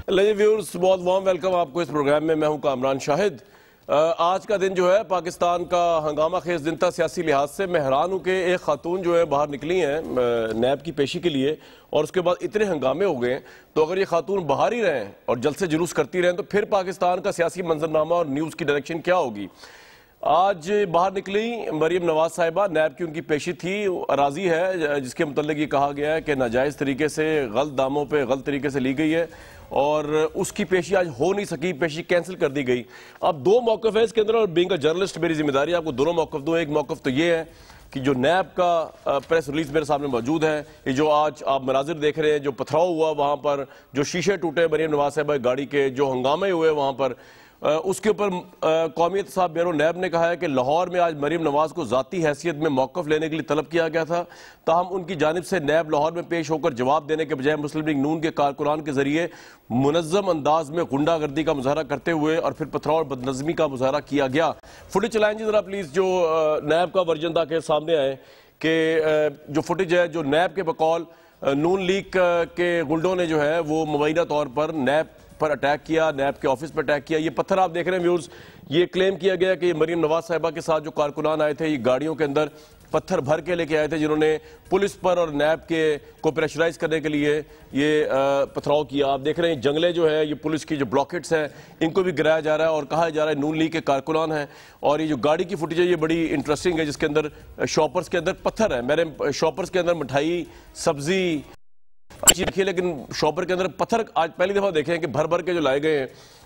Viewers بہت warm welcome آپ کو اس پروگرام میں ہوں کامران شاہد۔ آج کا دن جو ہے پاکستان کا ہنگامہ خیز دن تھا سیاسی لحاظ سے۔ میں حیران ہوں کہ ایک خاتون جو ہے باہر نکلی ہیں نیب کی پیشی کے لیے اور اس کے بعد اتنے ہنگامے ہو گئے ہیں، تو اگر یہ خاتون باہر ہی رہیں اور جلسے جلوس کرتی رہیں تو پھر پاکستان کا سیاسی منظرنامہ اور نیوز کی ڈائریکشن کیا ہوگی؟ آج باہر نکلی مریم نواز صاحبہ، نیب کی ان کی پیشی تھی، اراضی ہے جس کے متعلق یہ کہا گیا ہے کہ ناجائز طریقے سے غلط داموں پہ غلط طریقے سے لی گئی ہے اور اس کی پیشی آج ہو نہیں سکی، پیشی کینسل کر دی گئی۔ اب دو موقف ہے اس کے اندر اور بینگ اے جرنلسٹ میری ذمہ داری ہے آپ کو دونوں موقف دوں۔ ایک موقف تو یہ ہے کہ جو نیب کا پریس ریلیز میرے سامنے موجود ہے، یہ جو آج آپ مناظر دیکھ رہے ہیں، جو پتھراؤ ہوا وہاں پر، جو شیشے ٹوٹے مریم نواز صاحبہ گاڑی کے، جو ہنگامے ہوئے وہاں پر، اس کے اوپر قومی احتساب بیورو نیب نے کہا ہے کہ لاہور میں آج مریم نواز کو ذاتی حیثیت میں موقف لینے کے لیے طلب کیا گیا تھا، تاہم ان کی جانب سے نیب لاہور میں پیش ہو کر جواب دینے کے بجائے مسلم لیگ نون کے کارکنان کے ذریعے منظم انداز میں غنڈہ گردی کا مظاہرہ کرتے ہوئے اور پھر پتھراؤ اور بدنظمی کا مظاہرہ کیا گیا۔ فوٹیج چلائیں جی ذرا پلیز، جو نیب کا ورژن تھا کہ سامنے آئے کہ جو فوٹیج ہے جو نیب کے بقول نون لیگ کے غنڈوں نے جو ہے وہ مبینہ طور پر نیب پر اٹیک کیا، نیب کے آفس پر اٹیک کیا۔ یہ پتھر آپ دیکھ رہے ہیں ویورز، یہ کلیم کیا گیا کہ مریم نواز صاحبہ کے ساتھ جو کارکنان آئے تھے یہ گاڑیوں کے اندر پتھر بھر کے لے کے آئے تھے، جنہوں نے پولیس پر اور نیب کے کو پریشرائز کرنے کے لیے یہ پتھراؤ کیا۔ آپ دیکھ رہے ہیں جنگلے جو ہے یہ پولیس کی جو بلاکٹس ہیں ان کو بھی گرایا جا رہا ہے اور کہا جا رہا ہے نون لیگ کے کارکنان ہیں۔ اور یہ جو گاڑی کی فوٹیج ہے یہ بڑی انٹرسٹنگ ہے جس کے اندر شاپرز کے اندر پتھر ہے، میرے شاپرز کے اندر مٹھائی سبزی اچھی رکھی ہے لیکن شاپر کے اندر پتھر آج پہلی دفعہ دیکھیں کہ بھر بھر کے جو لائے گئے ہیں۔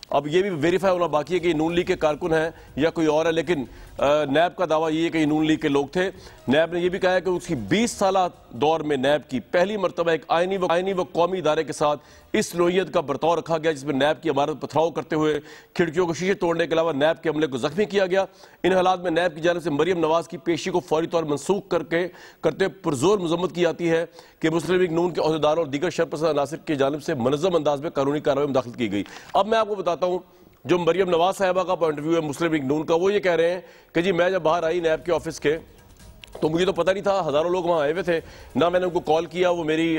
اب یہ بھی ویریفائی ہونا باقی ہے کہ یہ نون لیگ کے کارکن ہیں یا کوئی اور ہے، لیکن نیب کا دعویٰ یہ ہے کہ یہ نون لیگ کے لوگ تھے۔ نیب نے یہ بھی کہا ہے کہ اس کی 20 سالہ دور میں نیب کی پہلی مرتبہ ایک آئینی و قومی ادارے کے ساتھ اس نوعیت کا برتاؤ رکھا گیا جس میں نیب کی عمارت پتھراؤ کرتے ہوئے کھڑکیوں کو شیشے توڑنے کے علاوہ نیب کے عملے کو زخمی کیا گیا۔ ان حالات میں نیب کی جانب سے مریم نواز کی پیشی کو فوری طور منسوخ کرتے پرزور مذمت کی جاتی ہے کہ مسلم لیگ نون کے عہدیداروں اور دیگر شرپسند عناصر کی جانب سے منظم انداز میں قانونی کارروائی میں داخل کی گئی۔ اب میں آپ کو بتاتا ہوں جو مریم نواز صاحبہ کا پوائنٹ آف ویو ہے مسلم لیگ نون کا، وہ یہ کہہ رہے ہیں کہ جی میں جب باہر آئی نیب کے آفس کے تو مجھے تو پتہ نہیں تھا، ہزاروں لوگ وہاں آئے ہوئے تھے، نہ میں نے ان کو کال کیا، وہ میری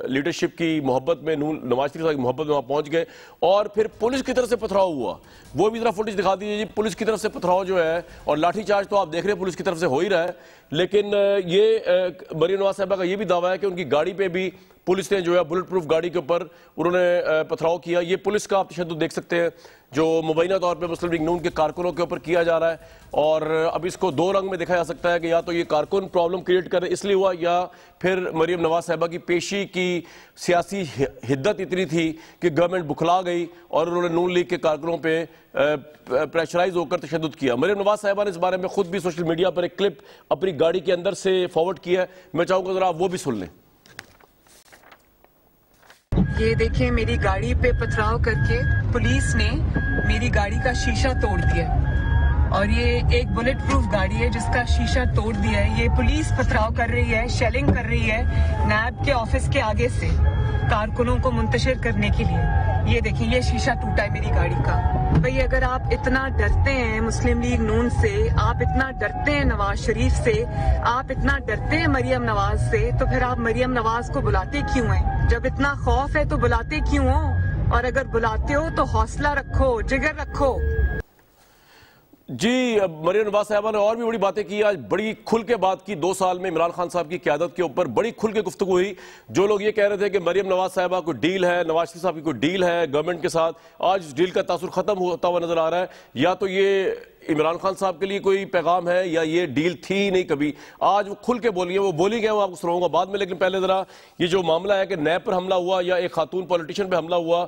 لیڈرشپ کی محبت میں نواز شریف صاحب کی محبت میں وہاں پہنچ گئے اور پھر پولیس کی طرف سے پتھراؤ ہوا۔ وہ بھی ذرا فوٹیج دکھا دیجیے جی، پولیس کی طرف سے پتھراؤ جو ہے اور لاٹھی چارج تو آپ دیکھ رہے ہیں پولیس کی طرف سے ہو ہی رہا ہے، لیکن یہ مریم نواز صاحبہ کا یہ بھی دعویٰ ہے کہ ان کی گاڑی پہ بھی پولیس نے جو ہے بلٹ پروف گاڑی کے اوپر انہوں نے پتھراؤ کیا۔ یہ پولیس کا آپ تشدد دیکھ سکتے ہیں جو مبینہ طور پہ مسلم لیگ نون کے کارکنوں کے اوپر کیا جا رہا ہے، اور اب اس کو دو رنگ میں دیکھا جا سکتا ہے کہ یا تو یہ کارکن پرابلم کریٹ کر رہے اس لیے ہوا، یا پھر مریم نواز صاحبہ کی پیشی کی سیاسی حدت اتنی تھی کہ گورنمنٹ بکھلا گئی اور انہوں نے نون لیگ کے کارکنوں پہ پریشرائز ہو کر تشدد کیا۔ مریم نواز صاحبہ نے اس بارے میں خود بھی سوشل میڈیا پر ایک کلپ اپنی گاڑی کے اندر سے فارورڈ کیا ہے، میں چاہوں گا ذرا آپ وہ بھی سن لیں۔ یہ دیکھیں میری گاڑی پہ پتھراؤ کر کے پولیس نے میری گاڑی کا شیشہ توڑ دیا، اور یہ ایک بلٹ پروف گاڑی ہے جس کا شیشہ توڑ دیا ہے۔ یہ پولیس پتھراؤ کر رہی ہے، شیلنگ کر رہی ہے نیب کے آفس کے آگے سے کارکنوں کو منتشر کرنے کے لیے۔ یہ دیکھیں یہ شیشہ ٹوٹا ہے میری گاڑی کا۔ بھئی اگر آپ اتنا ڈرتے ہیں مسلم لیگ نون سے، آپ اتنا ڈرتے ہیں نواز شریف سے، آپ اتنا ڈرتے ہیں مریم نواز سے، تو پھر آپ مریم نواز کو بلاتے کیوں ہیں؟ جب اتنا خوف ہے تو بلاتے کیوں ہو؟ اور اگر بلاتے ہو تو حوصلہ رکھو، جگر رکھو۔ جی مریم نواز صاحبہ نے اور بھی بڑی باتیں کی، آج بڑی کھل کے بات کی۔ 2 سال میں عمران خان صاحب کی قیادت کے اوپر بڑی کھل کے گفتگو ہوئی۔ جو لوگ یہ کہہ رہے تھے کہ مریم نواز صاحبہ کوئی ڈیل ہے، نواز شریف صاحب کی کوئی ڈیل ہے گورنمنٹ کے ساتھ، آج اس ڈیل کا تاثر ختم ہوتا ہوا نظر آ رہا ہے۔ یا تو یہ عمران خان صاحب کے لیے کوئی پیغام ہے یا یہ ڈیل تھی ہی نہیں کبھی۔ آج وہ کھل کے بولی ہے، وہ بولی گئے، وہ آپ کو سناؤں گا بعد میں، لیکن پہلے ذرا یہ جو معاملہ ہے کہ نیب پر حملہ ہوا یا ایک خاتون پولیٹیشین پہ حملہ ہوا،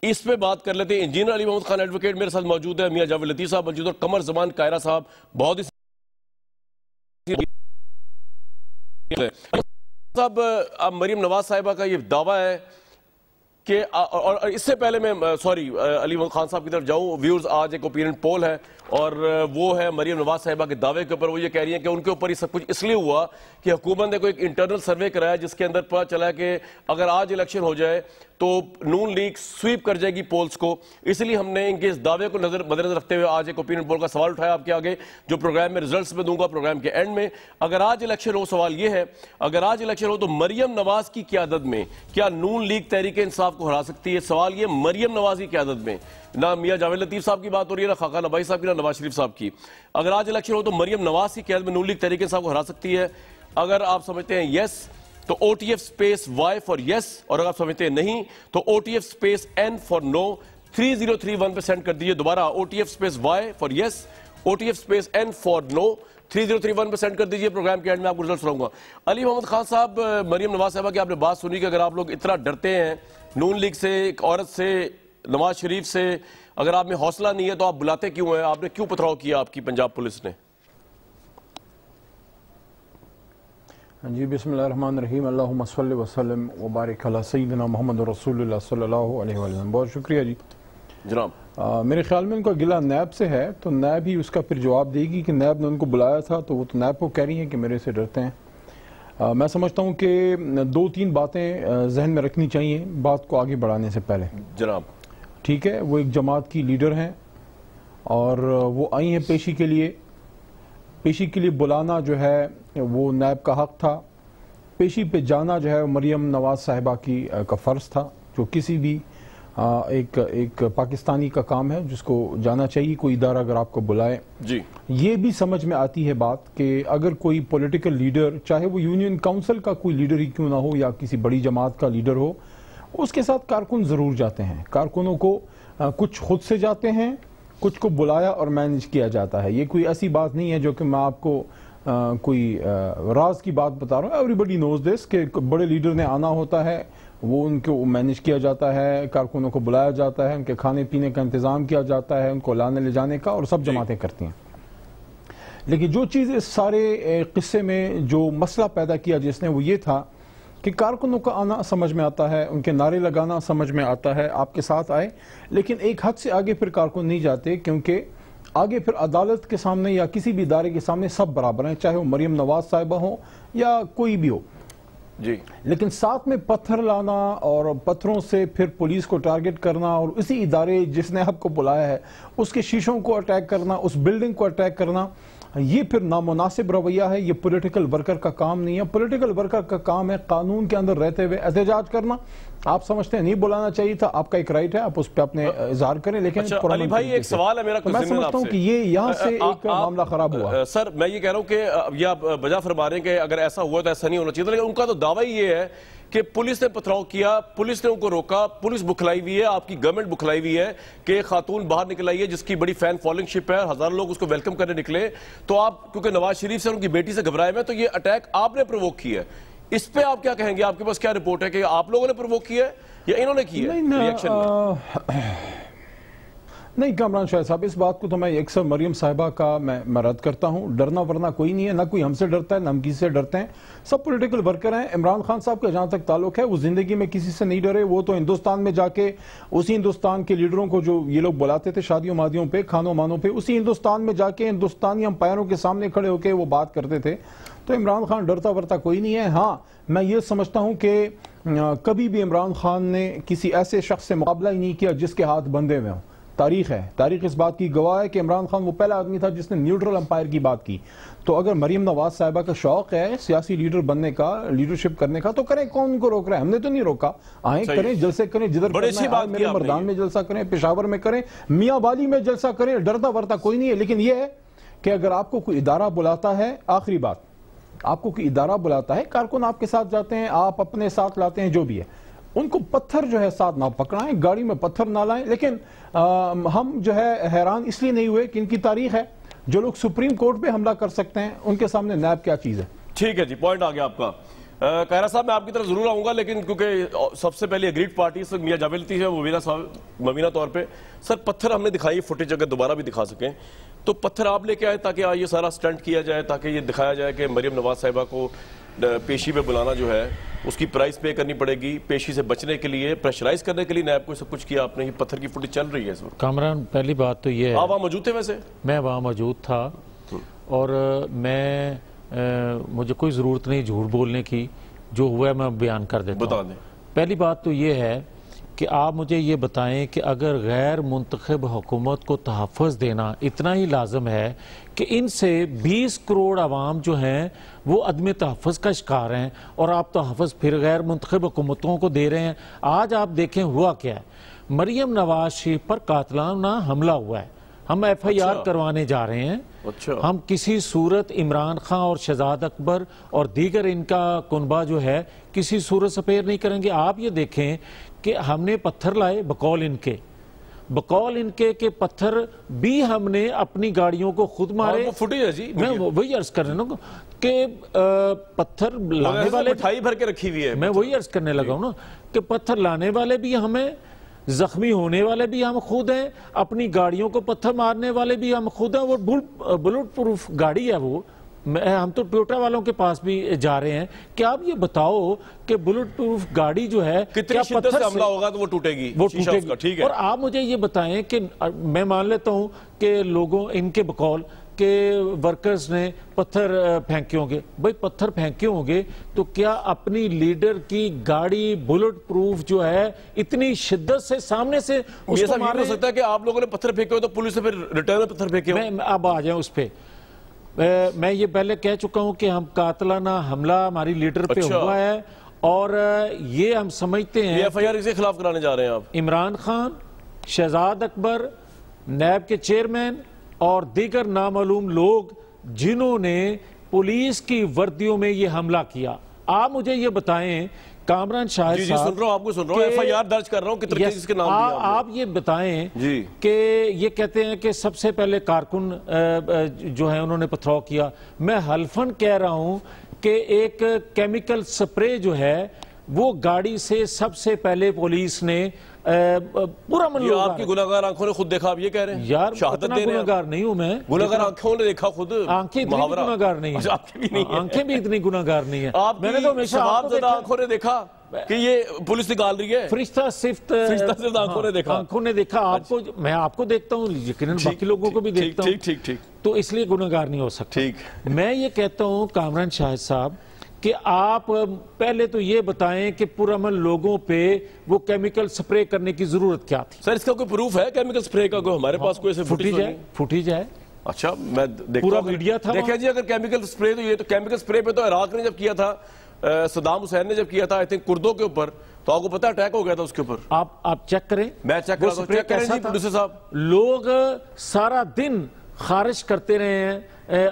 اس پہ بات کر لیتے ہیں۔ انجینئر علی محمد خان ایڈوکیٹ میرے ساتھ موجود ہے، میاں جاوید لطیف صاحب موجود ہے، اور قمر زمان قاہرہ صاحب بہت ہی صاحب اب مریم نواز صاحبہ کا یہ دعویٰ ہے کہ اور اس سے پہلے میں علی محمد خان صاحب کی طرف جاؤں، ویورز آج ایک اوپینین پول ہے اور وہ ہے مریم نواز صاحبہ کے دعوے کے اوپر۔ وہ یہ کہہ رہی ہیں کہ ان کے اوپر یہ سب کچھ اس لیے ہوا کہ حکومت نے کوئی ایک انٹرنل سروے کرایا جس کے اندر پتہ چلا ہے کہ اگر آج الیکشن ہو جائے تو نون لیگ سویپ کر جائے گی پولز کو. اس لیے ہم نے ان کے اس دعوے کو مد نظر رکھتے ہوئے آج ایک اوپینین پول کا سوال اٹھایا آپ کے آگے, جو پروگرام میں ریزلٹس میں دوں گا پروگرام کے اینڈ میں. اگر آج الیکشن ہو, سوال یہ ہے, اگر آج الیکشن ہو تو مریم نواز کی قیادت میں کیا نون لیگ تحریک انصاف کو ہرا سکتی ہے؟ سوال یہ مریم نواز کی قیادت میں, نہ میاں جاوید لطیف صاحب کی بات ہو رہی ہے, نہ خاقان عباسی صاحب کی, نہ نواز شریف صاحب کی. اگر آج الیکشن ہو تو مریم نواز کی قیادت میں نون لیگ تحریک انصاف کو ہرا سکتی ہے. اگر آپ سمجھتے ہیں یس تو O T F space Y for yes, اور اگر آپ سمجھتے ہیں نہیں تو O T F space N for no 3031 پہ سینڈ کر دیجئے. دوبارہ O T F space Y for yes, O T F space N for no 3031 پہ سینڈ کر دیجئے. پروگرام کے اینڈ میں آپ کو ریزلٹ سناؤں گا. علی محمد خان صاحب, مریم نواز صاحبہ کی آپ نے بات سنی کہ اگر آپ لوگ اتنا ڈرتے ہیں نون لیگ سے, ایک عورت سے, نواز شریف سے, اگر آپ میں حوصلہ نہیں ہے تو آپ بلاتے کیوں ہیں؟ آپ نے کیوں پتھراؤ کیا آپ کی پنجاب پولیس نے؟ جی بسم اللہ الرحمن الرحیم. اللہم صلی وسلم وبارک علی سیدنا محمد رسول اللہ صلی اللہ علیہ وسلم. بہت شکریہ جی جناب. میرے خیال میں ان کا گلہ نیب سے ہے, تو نیب ہی اس کا پھر جواب دے گی کہ نیب نے ان کو بلایا تھا, تو وہ تو نیب کو کہہ رہی ہیں کہ میرے سے ڈرتے ہیں. میں سمجھتا ہوں کہ 2-3 باتیں ذہن میں رکھنی چاہیے بات کو آگے بڑھانے سے پہلے. جناب ٹھیک ہے, وہ ایک جماعت کی لیڈر ہیں اور وہ آئی ہیں پیشی کے لیے. پیشی کے لیے بلانا جو ہے وہ نیب کا حق تھا. پیشی پہ جانا جو ہے مریم نواز صاحبہ کا فرض تھا, جو کسی بھی ایک پاکستانی کا کام ہے جس کو جانا چاہیے کوئی ادارہ اگر آپ کو بلائے. جی یہ بھی سمجھ میں آتی ہے بات کہ اگر کوئی پولیٹیکل لیڈر, چاہے وہ یونین کاؤنسل کا کوئی لیڈر ہی کیوں نہ ہو یا کسی بڑی جماعت کا لیڈر ہو, اس کے ساتھ کارکن ضرور جاتے ہیں. کارکنوں کو کچھ خود سے جاتے ہیں, کچھ کو بلایا اور مینج کیا جاتا ہے. یہ کوئی ایسی بات نہیں ہے جو کہ میں آپ کو کوئی راز کی بات بتا رہا ہوں. ایوریبڈی نوز دس کہ بڑے لیڈر نے آنا ہوتا ہے, وہ ان کو مینج کیا جاتا ہے, کارکنوں کو بلایا جاتا ہے, ان کے کھانے پینے کا انتظام کیا جاتا ہے, ان کو لانے لے جانے کا, اور سب جماعتیں کرتی ہیں. لیکن جو چیز اس سارے قصے میں جو مسئلہ پیدا کیا جس نے, وہ یہ تھا کہ کارکنوں کا آنا سمجھ میں آتا ہے, ان کے نعرے لگانا سمجھ میں آتا ہے, آپ کے ساتھ آئے, لیکن ایک حد سے آگے پھر کارکن نہیں جاتے, کیونکہ آگے پھر عدالت کے سامنے یا کسی بھی ادارے کے سامنے سب برابر ہیں, چاہے وہ مریم نواز صاحبہ ہوں یا کوئی بھی ہو. جی لیکن ساتھ میں پتھر لانا اور پتھروں سے پھر پولیس کو ٹارگٹ کرنا, اور اسی ادارے جس نے آپ کو بلایا ہے اس کے شیشوں کو اٹیک کرنا, اس بلڈنگ کو اٹیک کرنا, یہ پھر نامناسب رویہ ہے. یہ پولیٹیکل ورکر کا کام نہیں ہے. پولیٹیکل ورکر کا کام ہے قانون کے اندر رہتے ہوئے احتجاج کرنا. آپ سمجھتے ہیں نہیں بلانا چاہیے تھا, آپ کا ایک رائٹ ہے, آپ اس پہ اپنے اظہار کریں. لیکن علی بھائی ایک سوال ہے میرا, میں سمجھتا ہوں کہ یہ یہاں سے ایک معاملہ خراب ہوا. سر میں یہ کہہ رہا ہوں کہ یہ آپ بجا فرما رہے ہیں کہ اگر ایسا ہوا تو ایسا نہیں ہونا چاہیے, لیکن ان کا تو دعویٰ ہی یہ ہے کہ پولیس نے پتھراؤ کیا, پولیس نے ان کو روکا, پولیس بکھلائی ہوئی ہے, آپ کی گورنمنٹ بکھلائی ہوئی ہے کہ ایک خاتون باہر نکل آئی ہے جس کی بڑی فین فالوئنگ شپ ہے, ہزاروں لوگ اس کو ویلکم کرنے نکلے, تو آپ کیونکہ نواز شریف سے اور ان کی بیٹی سے گھبرائے ہوئے, تو یہ اٹیک آپ نے پرووک کیا ہے. اس پہ آپ کیا کہیں گے؟ آپ کے پاس کیا رپورٹ ہے کہ آپ لوگوں نے پرووک کیا ہے یا انہوں نے کیا ہے ریاکشن میں؟ نہیں کامران شاہ صاحب, اس بات کو تو میں اکثر مریم صاحبہ کا میں رد کرتا ہوں. ڈرنا ورنا کوئی نہیں ہے, نہ کوئی ہم سے ڈرتا ہے, نہ ہم کسی سے ڈرتے ہیں. سب پولیٹیکل ورکر ہیں. عمران خان صاحب کا جہاں تک تعلق ہے وہ زندگی میں کسی سے نہیں ڈرے. وہ تو ہندوستان میں جا کے اسی ہندوستان کے لیڈروں کو جو یہ لوگ بلاتے تھے شادیوں مادیوں پہ, کھانوں مانوں پہ, اسی ہندوستان میں جا کے ہندوستانی امپائروں کے سامنے کھڑے ہو کے وہ بات کرتے تھے. تو عمران خان ڈرتا ورتا کوئی نہیں ہے. ہاں میں یہ سمجھتا ہوں کہ کبھی بھی عمران خان نے کسی ایسے شخص سے مقابلہ ہی نہیں کیا جس کے ہاتھ بندھے ہوئے ہوں. تاریخ ہے, تاریخ اس بات کی گواہ ہے کہ عمران خان وہ پہلا آدمی تھا جس نے نیوٹرل امپائر کی بات کی. تو اگر مریم نواز صاحبہ کا شوق ہے سیاسی لیڈر بننے کا, لیڈرشپ کرنے کا, تو کریں, کون ان کو روک رہا ہے؟ ہم نے تو نہیں روکا. آئیں کریں, جلسے کریں, جدھر کرنا ہے, میرے مردان میں جلسہ کریں, پشاور میں کریں, میاں والی میں جلسہ کریں, ڈرتا ورتا کوئی نہیں ہے. لیکن یہ ہے کہ اگر آپ کو کوئی ادارہ بلاتا ہے, آخری بات, آپ کو کوئی ادارہ بلاتا ہے, کارکن آپ کے ساتھ جاتے ہیں, آپ اپنے ساتھ لاتے ہیں, جو بھی ہے, ان کو پتھر جو ہے ساتھ نہ پکڑائیں, گاڑی میں پتھر نہ لائیں. لیکن ہم جو ہے حیران اس لیے نہیں ہوئے کہ ان کی تاریخ ہے. جو لوگ سپریم کورٹ پہ حملہ کر سکتے ہیں ان کے سامنے نیب کیا چیز ہے. ٹھیک ہے جی, پوائنٹ آ گیا آپ کا. قاہرہ صاحب میں آپ کی طرف ضرور آؤں گا, لیکن کیونکہ سب سے پہلے اگریڈ پارٹی سے میاں جاوید لطیف ہے, مبینہ طور پہ. سر پتھر ہم نے دکھائی, فوٹیج اگر دوبارہ بھی دکھا سکیں تو پتھر آپ لے کے آئے تاکہ یہ سارا سٹنٹ کیا جائے, تاکہ یہ دکھایا جائے کہ مریم نواز صاحبہ کو پیشی پہ بلانا جو ہے اس کی پرائز پے کرنی پڑے گی, پیشی سے بچنے کے لیے, پریشرائز کرنے کے لیے نیب کو سب کچھ کیا آپ نے. یہ پتھر کی فوٹیج چل رہی ہے اس وقت. کامران پہلی بات تو یہ ہے, آپ وہاں موجود تھے؟ ویسے میں وہاں موجود تھا اور مجھے کوئی ضرورت نہیں جھوٹ بولنے کی, جو ہوا ہے میں بیان کر دیتا ہوں. بتا دیں. پہلی بات تو یہ ہے کہ آپ مجھے یہ بتائیں کہ اگر غیر منتخب حکومت کو تحفظ دینا اتنا ہی لازم ہے کہ ان سے 20 کروڑ عوام جو ہیں وہ عدم تحفظ کا شکار ہیں اور آپ تحفظ پھر غیر منتخب حکومتوں کو دے رہے ہیں. آج آپ دیکھیں ہوا کیا ہے. مریم نواز شریف پر قاتلانہ حملہ ہوا ہے. ہم ایف آئی آر کروانے جا رہے ہیں. ہم کسی صورت عمران خان اور شہزاد اکبر اور دیگر ان کا کنبہ جو ہے کسی صورت سپیر نہیں کریں گے. آپ یہ دیکھیں کہ ہم نے پتھر لائے بقول ان کے کہ پتھر بھی ہم نے اپنی گاڑیوں کو خود مارے. فوٹیج ہے جی, میں وہی عرض کر رہا ہوں کہ پتھر لانے والے مٹھائی بھر کے رکھی ہوئی ہے. میں وہی عرض کرنے لگا ہوں نا کہ پتھر لانے والے بھی ہمیں, زخمی ہونے والے بھی ہم خود ہیں, اپنی گاڑیوں کو پتھر مارنے والے بھی ہم خود ہیں. وہ بلٹ پروف گاڑی ہے وہ. ہم تو ٹویوٹا والوں کے پاس بھی جا رہے ہیں کہ آپ یہ بتاؤ کہ بلٹ پروف گاڑی جو ہے کتنی شدت سے حملہ ہوگا تو وہ ٹوٹے گی. اور آپ مجھے یہ بتائیں کہ میں مان لیتا ہوں کہ لوگوں ان کے بقول کہ ورکرز نے پتھر پھینکے ہوں گے. بھئی پتھر پھینکے ہوں گے تو کیا اپنی لیڈر کی گاڑی بلٹ پروف جو ہے اتنی شدت سے سامنے سے اس کو مار رہے ہیں؟ ہو سکتا ہے کہ آپ لوگوں نے پتھر پھینکے ہو تو پولیس سے پھر ریٹرن میں پتھر پھینکے ہو. میں اب آ جائیں اس پہ. میں یہ پہلے کہہ چکا ہوں کہ ہم قاتلانہ حملہ ہماری لیڈر پہ ہوا ہے اور یہ ہم سمجھتے ہیں. یہ ایف آئی آر کے خلاف کرانے جا رہے ہیں آپ. عمران خان, شہزاد اکبر, نیب کے چیئرمین اور دیگر نامعلوم لوگ جنہوں نے پولیس کی وردیوں میں یہ حملہ کیا. آپ مجھے یہ بتائیں کامران شاہد صاحب, جی سن رہا ہوں, آپ کو سن رہا ہوں, ایف آئی آر درج کر رہا ہوں, کتنے کیس کے نام دیا آپ یہ بتائیں کہ یہ کہتے ہیں کہ سب سے پہلے کارکن جو ہیں انہوں نے پتھراؤ کیا. میں حلفاً کہہ رہا ہوں کہ ایک کیمیکل سپرے جو ہے وہ گاڑی سے سب سے پہلے پولیس نے پورا یہ آپ کی گناہگار آنکھوں نے خود دیکھا, آپ یہ کہہ رہے ہیں؟ یار اتنا گناہگار نہیں ہوں میں. گناہگار آنکھوں نے دیکھا خود. آنکھیں اتنی گناہگار نہیں ہیں. آنکھیں بھی اتنی گناہگار نہیں ہیں. میں نے تو ہمیشہ آنکھوں نے دیکھا کہ یہ پولیس نکال رہی ہے. فرشتہ صرف آنکھوں نے دیکھا. آنکھوں نے دیکھا. آپ کو, میں آپ کو دیکھتا ہوں, یقیناً باقی لوگوں کو بھی دیکھتا ہوں, تو اس لیے گناہگار نہیں ہو سکتا. میں یہ کہتا ہوں کامران شاہد صاحب کہ آپ پہلے تو یہ بتائیں کہ پرامن لوگوں پہ وہ کیمیکل سپرے کرنے کی ضرورت کیا تھی. سر اس کا کوئی پروف ہے کیمیکل سپرے کا؟ کوئی ہمارے پاس کوئی فوٹیج ہے. اچھا میں پورا میڈیا تھا. دیکھیں جی اگر کیمیکل سپرے تو یہ تو کیمیکل سپرے پہ تو عراق نے جب کیا تھا, صدام حسین نے جب کیا تھا, آئی تھنک کردوں کے اوپر, تو آپ کو پتہ اٹیک ہو گیا تھا اس کے اوپر. آپ چیک کریں. میں چیک کرتا ہوں. چیک کریں جی پروڈیوسر صاحب. لوگ سارا دن خارش کرتے رہے ہیں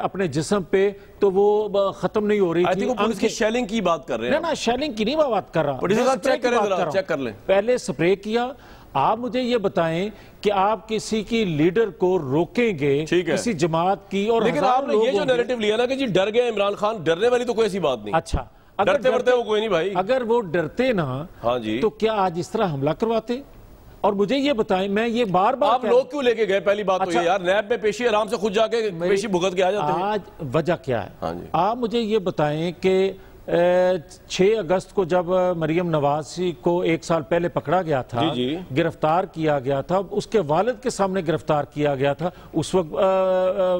اپنے جسم پہ تو وہ ختم نہیں ہو رہی تھی. وہ پولیس کی شیلنگ کی بات کر رہے ہیں. نا شیلنگ کی نہیں بات کر رہا. پروڈیوسر صاحب چیک کریں ذرا, چیک کر لیں. پہلے سپرے کیا. آپ مجھے یہ بتائیں کہ آپ کسی کی لیڈر کو روکیں گے کسی جماعت کی, اور لیکن آپ نے یہ جو نیریٹو لیا نا کہ جی ڈر گئے عمران خان, ڈرنے والی تو کوئی ایسی بات نہیں. اچھا ڈرتے ورتے وہ کوئی نہیں بھائی. اگر وہ ڈرتے نا تو کیا آج اس طرح حملہ کرواتے؟ اور مجھے یہ بتائیں, میں یہ بار بار آپ لوگ کیوں لے کے گئے؟ پہلی بات تو یہ یار نیب میں پیشی آرام سے خود جا کے پیشی بھگت کے آ جاتے ہیں. آج وجہ کیا ہے؟ آپ مجھے یہ بتائیں کہ 6 اگست کو جب مریم نواز کو 1 سال پہلے پکڑا گیا تھا, گرفتار کیا گیا تھا, اس کے والد کے سامنے گرفتار کیا گیا تھا, اس وقت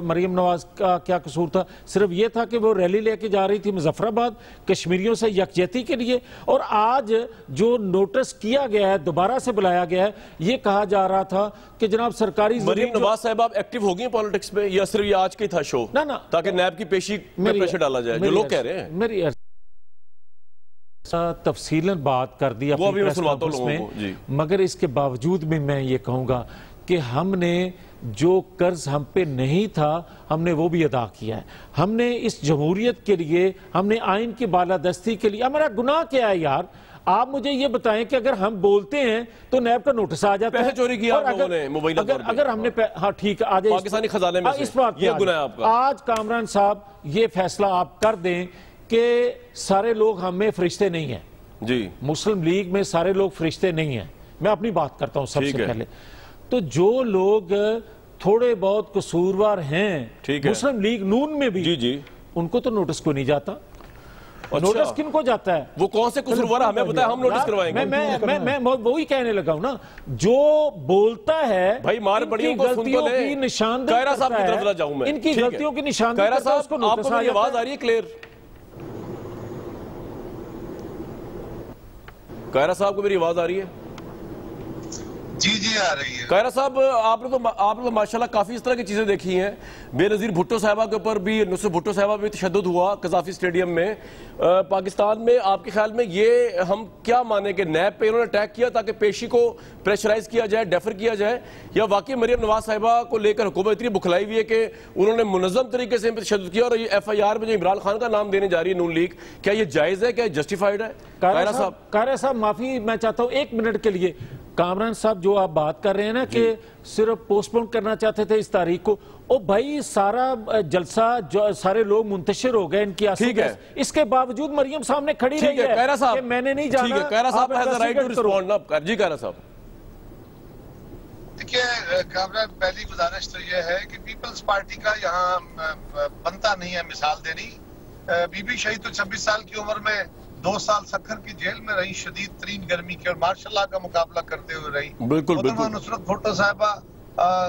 مریم نواز کا کیا قصور تھا؟ صرف یہ تھا کہ وہ ریلی لے کے جا رہی تھی مظفر آباد کشمیریوں سے یکجہتی کے لیے. اور آج جو نوٹس کیا گیا ہے, دوبارہ سے بلایا گیا ہے, یہ کہا جا رہا تھا کہ جناب سرکاری مریم نواز صاحب آپ ایکٹیو ہو گئی پالیٹکس میں یا صرف یہ آج کے تھا شو تاکہ نیب کی پیشی میں پریشر ڈالا جائے جو لوگ کہہ رہے ہیں؟ میری تفصیلاً بات کر دی اپنی پریس کانفرنس میں, مگر اس کے باوجود بھی میں یہ کہوں گا کہ ہم نے جو قرض ہم پہ نہیں تھا ہم نے وہ بھی ادا کیا ہے. ہم نے اس جمہوریت کے لیے, ہم نے آئین کی بالادستی کے لیے, ہمارا گناہ کیا ہے یار؟ آپ مجھے یہ بتائیں کہ اگر ہم بولتے ہیں تو نیب کا نوٹس آ جاتا ہے. پیسے چوری کیا آپ لوگوں نے موبائل طور پہ. اگر ہم نے, ہاں ٹھیک ہے, آج پاکستانی خزانے میں سے یہ گناہ ہے آپ کا. آج کامران صاحب یہ فیصلہ آپ کر دیں کہ سارے لوگ ہم میں فرشتے نہیں ہیں. جی مسلم لیگ میں سارے لوگ فرشتے نہیں ہیں. میں اپنی بات کرتا ہوں سب سے پہلے. تو جو لوگ تھوڑے بہت قصوروار ہیں مسلم لیگ نون میں بھی, ان کو تو نوٹس کو نہیں جاتا. نوٹس کن کو جاتا ہے؟ وہ کون سے قصوروار ہمیں بتائیں, ہم نوٹس کروائیں گے. میں وہی کہنے لگا ہوں نا, جو بولتا ہے بھائی مار پڑیوں کو سن تو لیں. نشاندہی قاہرہ صاحب کی طرف جاؤں میں, ان کی غلطیوں کی نشاندہی قاہرہ صاحب آپ کو میری آواز آ رہی ہے کلیئر؟ قاہرہ صاحب کو میری آواز آ رہی ہے؟ جی آ رہی ہے۔ قاہرہ صاحب آپ نے تو ماشاءاللہ کافی اس طرح کی چیزیں دیکھی ہیں، بے نظیر بھٹو صاحبہ کے اوپر بھی، نصرت بھٹو صاحبہ بھی تشدد ہوا قذافی اسٹیڈیم میں پاکستان میں۔ آپ کے خیال میں یہ ہم کیا مانیں کہ نیب پہ انہوں نے اٹیک کیا تاکہ پیشی کو پریشرائز کیا جائے، ڈیفر کیا جائے، یا واقعی مریم نواز صاحبہ کو لے کر حکومت اتنی بکھلائی ہوئی ہے کہ انہوں نے منظم طریقے سے تشدد کیا، اور یہ ایف آئی آر میں جو عمران خان کا نام دینے جا رہی ہے نون لیگ، کیا یہ جائز ہے، کیا یہ جسٹیفائیڈ ہے؟ قاہرہ صاحب معافی میں چاہتا ہوں 1 منٹ کے لیے، کامران صاحب جو آپ بات کر رہے ہیں نا کہ صرف پوسٹ پون کرنا چاہتے تھے اس تاریخ کو، او بھائی سارا جلسہ سارے لوگ منتشر ہو گئے ان کی آسود، اس کے باوجود مریم سامنے کھڑی رہی ہے کہ میں نے نہیں جانا۔ قاہرہ صاحب has the right to respond نا، جی قاہرہ صاحب۔ دیکھیے کامران، پہلی گزارش تو یہ ہے کہ پیپلز پارٹی کا یہاں بنتا نہیں ہے مثال دینی۔ بی بی شہید تو 26 سال کی عمر میں 2 سال سکھر کی جیل میں رہی، شدید ترین گرمی کے، اور مارشل لا کا مقابلہ کرتے ہوئے رہی۔ محترمہ نصرت بھٹو صاحبہ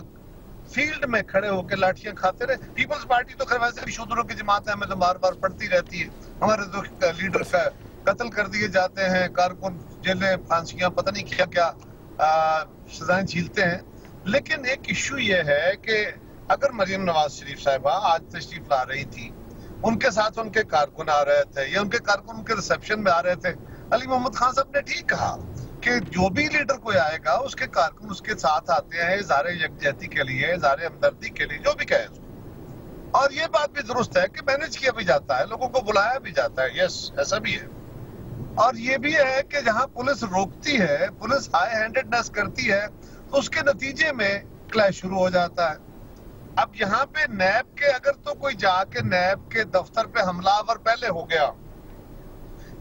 فیلڈ میں کھڑے ہو کے لاٹھیاں کھاتے رہے۔ پیپلز پارٹی تو خیر ویسے بھی شودروں کی جماعت ہے، ہمیں تو بار بار پڑھتی رہتی ہے، ہمارے تو لیڈر قتل کر دیے جاتے ہیں، کارکن جیلیں، پھانسیاں، پتہ نہیں کیا کیا سزائیں جھیلتے ہیں۔ لیکن ایک ایشو یہ ہے کہ اگر مریم نواز شریف صاحبہ آج تشریف لا رہی تھی، ان کے ساتھ ان کے کارکن آ رہے تھے، یا ان کے کارکن ان کے ریسیپشن میں آ رہے تھے، علی محمد خان صاحب نے ٹھیک کہا کہ جو بھی لیڈر کوئی آئے گا اس کے کارکن اس کے ساتھ آتے ہیں اظہار یکجہتی کے لیے، اظہار ہمدردی کے لیے، جو بھی کہے اس کو۔ اور یہ بات بھی درست ہے کہ مینج کیا بھی جاتا ہے، لوگوں کو بلایا بھی جاتا ہے، یس ایسا بھی ہے۔ اور یہ بھی ہے کہ جہاں پولیس روکتی ہے، پولیس ہائی ہینڈڈنس کرتی ہے، تو اس کے نتیجے میں کلیش شروع ہو جاتا ہے۔ اب یہاں پہ نیب کے اگر تو کوئی جا کے نیب کے دفتر پہ حملہ آور پہلے ہو گیا،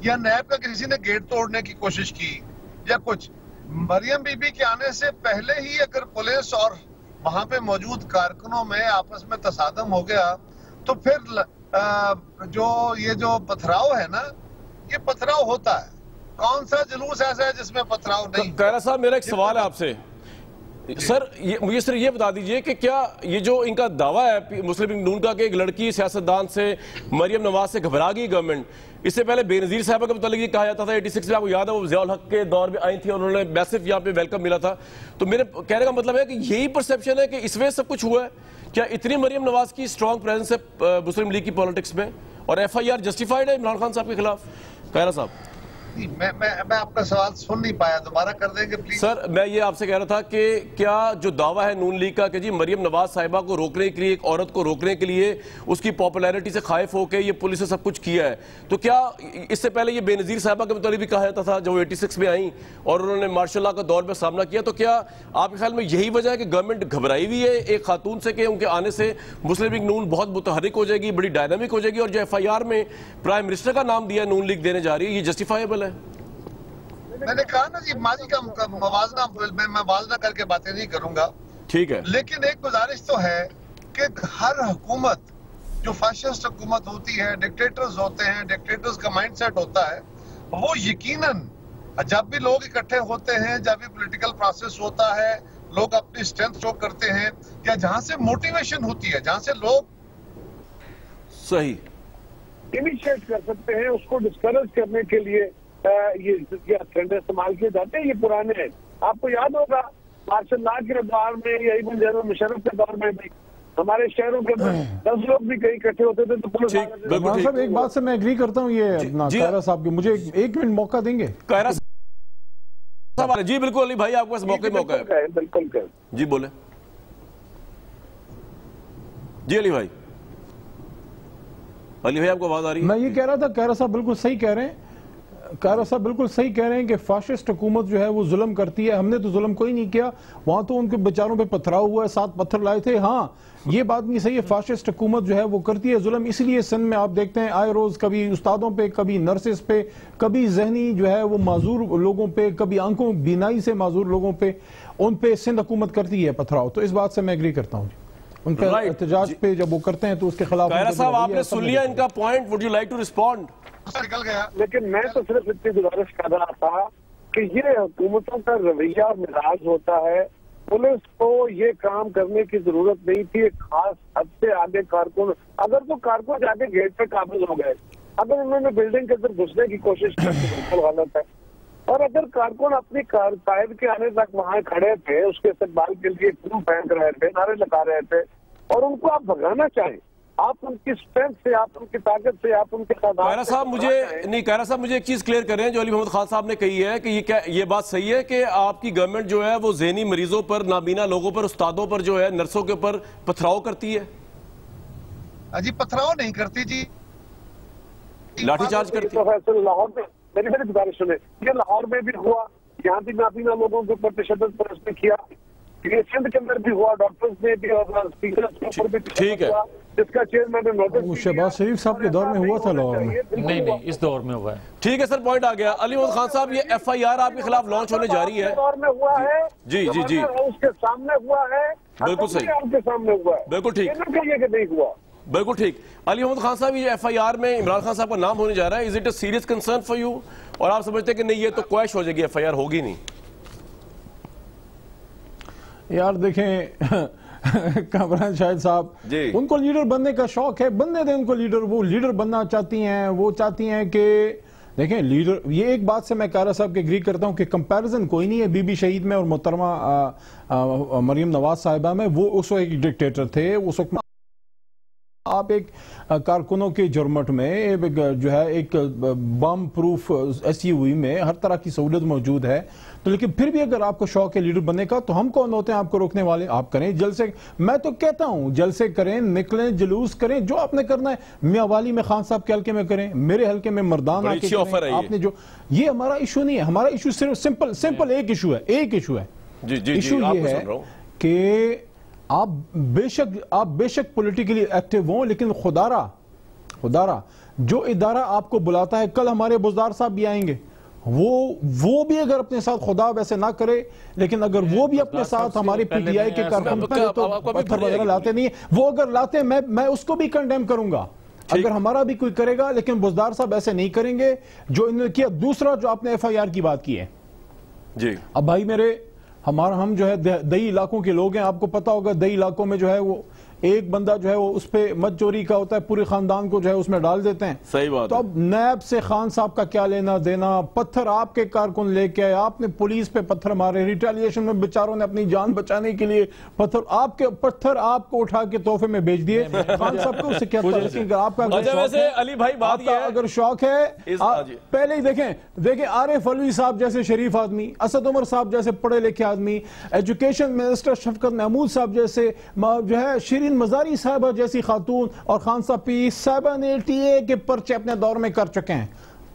یا نیب کا کسی نے گیٹ توڑنے کی کوشش کی یا کچھ، مریم بی بی کے آنے سے پہلے ہی اگر پولیس اور وہاں پہ موجود کارکنوں میں آپس میں تصادم ہو گیا، تو پھر یہ جو پتھراؤ ہے نا، یہ پتھراؤ ہوتا ہے۔ کون سا جلوس ایسا ہے جس میں پتھراؤ نہیں؟ قاہرہ صاحب میرا ایک سوال ہے آپ سے سر، مجھے صرف یہ بتا دیجئے کہ کیا یہ جو ان کا دعویٰ ہے مسلم لیگ نون کا کہ ایک لڑکی سیاستدان سے، مریم نواز سے گھبرا گئی گورنمنٹ، اس سے پہلے بے نظیر صاحبہ کے متعلق یہ کہا جاتا تھا 86 میں، آپ کو یاد ہے وہ ضیاء الحق کے دور میں آئی تھی اور انہوں نے میسف یہاں پہ ویلکم ملا تھا۔ تو میرے کہنے کا مطلب ہے کہ یہی پرسیپشن ہے کہ اس وجہ سب کچھ ہوا ہے؟ کیا اتنی مریم نواز کی اسٹرانگ پریزنس ہے مسلم لیگ کی پالیٹکس میں، اور ایف آئی آر جسٹیفائیڈ ہے عمران خان صاحب کے خلاف؟ قاہرہ صاحب میں آپ کا سوال سن نہیں پایا، دوبارہ کر دیں گے پلیز۔ سر میں یہ آپ سے کہہ رہا تھا کہ کیا جو دعویٰ ہے نون لیگ کا کہ جی مریم نواز صاحبہ کو روکنے کے لیے، ایک عورت کو روکنے کے لیے اس کی پاپولیرٹی سے خائف ہو کے یہ پولیس نے سب کچھ کیا ہے، تو کیا اس سے پہلے یہ بے نظیر صاحبہ کے متعلق بھی کہا جاتا تھا جب وہ 86 میں آئیں اور انہوں نے مارشل لا کا دور میں سامنا کیا، تو کیا آپ کے خیال میں یہی وجہ ہے کہ گورنمنٹ گھبرائی ہوئی ہے ایک خاتون سے کہ ان کے آنے سے مسلم لیگ نون بہت متحرک ہو جائے گی، بڑی ڈائنامک ہو جائے گی، اور جو ایف آئی آر میں پرائم منسٹر کا نام دیا نون لیگ دینے جا رہی ہے، یہ جسٹیفائیبل ہے؟ میں نے کہا نا جی، ماضی کا موازنہ میں موازنہ کر کے باتیں نہیں کروں گا، ٹھیک ہے، لیکن ایک گزارش تو ہے کہ ہر حکومت جو فاشسٹ حکومت ہوتی ہے، ڈکٹیٹرز ہوتے ہیں، ڈکٹیٹرز کا مائنڈ سیٹ ہوتا ہے، وہ یقیناً جب بھی لوگ اکٹھے ہوتے ہیں، جب بھی پولیٹیکل پروسیس ہوتا ہے، لوگ اپنی اسٹرینتھ شو کرتے ہیں، یا جہاں سے موٹیویشن ہوتی ہے، جہاں سے لوگ صحیح انیشیٹ کر سکتے ہیں، اس کو ڈسکریج کرنے کے لیے یہ ٹرینڈ استعمال کیے جاتے ہیں، یہ پرانے ہیں۔ آپ کو یاد ہوگا مارشل لا کے دور میں یا ایون جنرل مشرف کے دور میں بھی ہمارے شہروں کے 10 لوگ بھی کہیں اکٹھے ہوتے تھے تو پولیس صاحب ایک بات سے میں ایگری کرتا ہوں، یہ قاہرہ صاحب کی مجھے 1 منٹ موقع دیں گے؟ قاہرہ صاحب جی بالکل، علی بھائی آپ کے پاس موقع ہے، بالکل جی بولیں جی علی بھائی آپ کو آواز آ رہی ہے؟ میں یہ کہہ رہا تھا قاہرہ صاحب بالکل صحیح کہہ رہے ہیں، قاہرہ صاحب بالکل صحیح کہہ رہے ہیں کہ فاشسٹ حکومت جو ہے وہ ظلم کرتی ہے۔ ہم نے تو ظلم کوئی نہیں کیا، وہاں تو ان کے بیچاروں پہ پتھراؤ ہوا ہے، 7 پتھر لائے تھے۔ ہاں یہ بات نہیں صحیح ہے، فاشسٹ حکومت جو ہے وہ کرتی ہے ظلم، اس لیے سندھ میں آپ دیکھتے ہیں آئے روز کبھی استادوں پہ، کبھی نرسز پہ، کبھی ذہنی جو ہے وہ معذور لوگوں پہ، کبھی آنکھوں بینائی سے معذور لوگوں پہ، ان پہ سندھ حکومت کرتی ہے پتھراؤ۔ تو اس بات سے میں ایگری کرتا ہوں، ان کا احتجاج پہ جب وہ کرتے ہیں تو اس کے خلاف۔ قاہرہ صاحب آپ نے سن لیا ان کا point, would you like to respond? نکل گیا، لیکن میں تو صرف اتنی گزارش کر رہا تھا کہ یہ حکومتوں کا رویہ اور مزاج ہوتا ہے، پولیس کو یہ کام کرنے کی ضرورت نہیں تھی، ایک خاص حد سے آگے کارکن، اگر تو کارکن جا کے گیٹ پہ قابض ہو گئے، اگر انہوں نے بلڈنگ کے اندر گھسنے کی کوشش کی تو بالکل غلط ہے۔ اور اگر کارکن اپنی قائد کے آنے تک وہاں کھڑے تھے، اس کے استقبال کے لیے خون پھینک رہے تھے، نعرے لگا رہے تھے، اور ان کو آپ بھگانا چاہیں، آپ ان کی اسٹرینتھ سے، آپ ان کی طاقت سے، آپ ان کے قائرہ صاحب مجھے ایک چیز کلیئر کر رہے ہیں جو علی محمد خان صاحب نے کہی ہے کہ یہ بات صحیح ہے کہ آپ کی گورنمنٹ جو ہے وہ ذہنی مریضوں پر، نابینا لوگوں پر، استادوں پر جو ہے، نرسوں کے اوپر پتھراؤ کرتی ہے؟ جی پتھراؤ نہیں کرتی جی، لاٹھی چارج کرتی ہے؟ پروفیسر لاہور میں میری گزارش سنیں، یہ لاہور میں بھی ہوا، یہاں بھی نابینا لوگوں کے اوپر تشدد پرست نے کیا، یہ سندھ کے اندر بھی ہوا، ڈاکٹرز نے بھی اور اسپیکرز کے اوپر بھی ٹھیک ہے، جس کا چیئرمین نے نوٹس وہ شہباز شریف صاحب کے دور میں ہوا تھا لاہور میں؟ نہیں اس دور میں ہوا ہے۔ ٹھیک ہے سر، پوائنٹ آ گیا۔ علی محمد خان صاحب، یہ ایف آئی آر آپ کے خلاف لانچ ہونے جا رہی ہے؟ دور میں ہوا ہے، جی جی جی اس کے سامنے ہوا ہے، بالکل صحیح، آپ کے سامنے ہوا ہے، بالکل ٹھیک، یہ نہ کہیے کہ نہیں ہوا۔ بالکل ٹھیک۔ علی محمد خان صاحب، یہ ایف آئی آر میں عمران خان صاحب کا نام ہونے جا رہا ہے، is it a serious concern for you? اور آپ سمجھتے ہیں کہ نہیں یہ تو کویش ہو جائے گی، ایف آئی آر ہوگی نہیں؟ یار دیکھیں کامران شاہد صاحب، ان کو لیڈر بننے کا شوق ہے، بننے دیں ان کو لیڈر، وہ لیڈر بننا چاہتی ہیں، وہ چاہتی ہیں کہ دیکھیں لیڈر، یہ ایک بات سے میں قائرہ صاحب کے اگری کرتا ہوں کہ کمپیریزن کوئی نہیں ہے بی بی شہید میں اور محترمہ مریم نواز صاحبہ میں، وہ اس وقت ایک ڈکٹیٹر تھے، اس وقت آپ ایک کارکنوں کے جرمٹ میں جو ہے ایک بم پروف ایس یو وی میں ہر طرح کی سہولت موجود ہے، تو لیکن پھر بھی اگر آپ کو شوق ہے لیڈر بننے کا تو ہم کون ہوتے ہیں آپ کو روکنے والے؟ آپ کریں جلسے، میں تو کہتا ہوں جلسے کریں، نکلیں، جلوس کریں، جو آپ نے کرنا ہے، میاں والی میں خان صاحب کے حلقے میں کریں، میرے حلقے میں مردان آ کے کریں، آپ نے جو، یہ ہمارا ایشو نہیں ہے، ہمارا ایشو صرف سمپل ایک ایشو ہے، ایشو یہ ہے کہ آپ بے شک پولیٹیکلی ایکٹیو ہوں، لیکن خدا رہا جو ادارہ آپ کو بلاتا ہے، کل ہمارے بزدار صاحب بھی آئیں گے، وہ بھی اگر اپنے ساتھ خدا ویسے نہ کرے، لیکن اگر وہ بھی اپنے ساتھ ہمارے پی ٹی آئی کے کارکن تو پتھر وغیرہ لاتے نہیں ہیں، وہ اگر لاتے میں اس کو بھی کنڈیم کروں گا اگر ہمارا بھی کوئی کرے گا، لیکن بزدار صاحب ایسے نہیں کریں گے جو انہوں نے کیا۔ دوسرا جو آپ نے ایف آئی آر کی بات کی ہے، جی اب بھائی میرے، ہم جو ہے دیہی علاقوں کے لوگ ہیں، آپ کو پتا ہوگا دیہی علاقوں میں جو ہے وہ ایک بندہ جو ہے وہ اس پہ مت چوری کا ہوتا ہے، پورے خاندان کو جو ہے اس میں ڈال دیتے ہیں، صحیح بات۔ تو اب نیب سے خان صاحب کا کیا لینا دینا؟ پتھر آپ کے کارکن لے کے آئے، آپ نے پولیس پہ پتھر مارے، ریٹیلیشن میں بیچاروں نے اپنی جان بچانے کے لیے پتھر آپ کو اٹھا کے تحفے میں بیچ دیے، خان صاحب کو اس سے کیا تعلق؟ آپ کا علی بھائی بات یہ ہے، اگر شوق ہے پہلے ہی دیکھیں عارف علوی صاحب جیسے شریف آدمی، اسد عمر صاحب جیسے پڑھے لکھے آدمی، ایجوکیشن منسٹر شفقت محمود صاحب جیسے، جو ہے شیرین مزاری صاحبہ جیسی خاتون، اور خان صاحب پی صاحبہ نے ٹی اے کے پرچے اپنے دور میں کر چکے ہیں،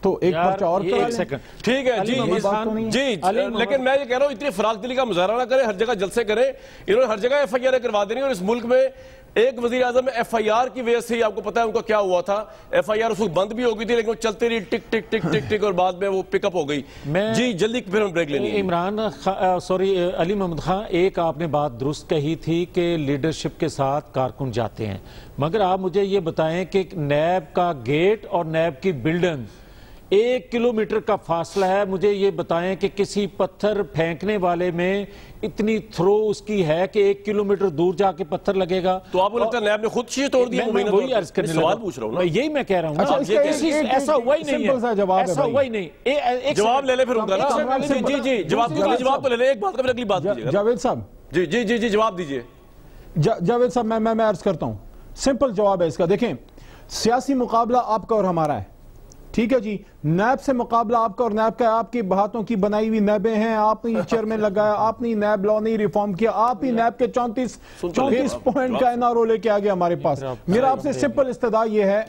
تو ایک پرچہ اور کرا لیں۔ ٹھیک ہے جی، لیکن میں یہ کہہ رہا ہوں اتنی فراغ دلی کا مظاہرہ نہ کریں، ہر جگہ جلسے کریں، انہوں نے ہر جگہ ایف آئی آر کروا دینی، اور اس ملک میں ایک وزیر اعظم ایف آئی آر کی وجہ سے ہی آپ کو پتا ہے ان کا کیا ہوا تھا، ایف آئی آر اس وقت بند بھی ہو گئی تھی لیکن وہ چلتے رہی ٹک ٹک ٹک ٹک ٹک، اور بعد میں وہ پک اپ ہو گئی۔ جی جلدی پھر ہم بریک لیں۔ عمران علی محمد خان، ایک آپ نے بات درست کہی تھی کہ لیڈرشپ کے ساتھ کارکن جاتے ہیں، مگر آپ مجھے یہ بتائیں کہ نیب کا گیٹ اور نیب کی بلڈنگ 1 کلومیٹر کا فاصلہ ہے، مجھے یہ بتائیں کہ کسی پتھر پھینکنے والے میں اتنی تھرو اس کی ہے کہ 1 کلومیٹر دور جا کے پتھر لگے گا؟ تو آپ کو لگتا ہے نیب نے خود شیشے توڑ دیا؟ میں وہی عرض کرنے سوال پوچھ رہا ہوں نا، یہی میں کہہ رہا ہوں، ایسا ہوا ہی نہیں ہے، ایسا ہوا ہی نہیں۔ جواب لے لے پھر ان کا نا، جی جواب تو لے لے، ایک بات کا پھر اگلی بات کیجیے گا۔ جاوید صاحب جی جواب دیجئے۔ جاوید صاحب میں عرض کرتا ہوں، سمپل جواب ہے اس کا۔ دیکھیں سیاسی مقابلہ آپ کا اور ہمارا ہے، ٹھیک ہے جی، نیب سے مقابلہ آپ کا اور نیب کا ہے، آپ کی ہاتھوں کی بنائی ہوئی نیبیں ہیں، آپ نے چیئرمین لگایا، آپ نے نیب لا نہیں ریفارم کیا، آپ ہی نیب کے 34 پوائنٹ کا این آر او لے کے آگے ہمارے پاس۔ میرا آپ سے سمپل استدعا یہ ہے،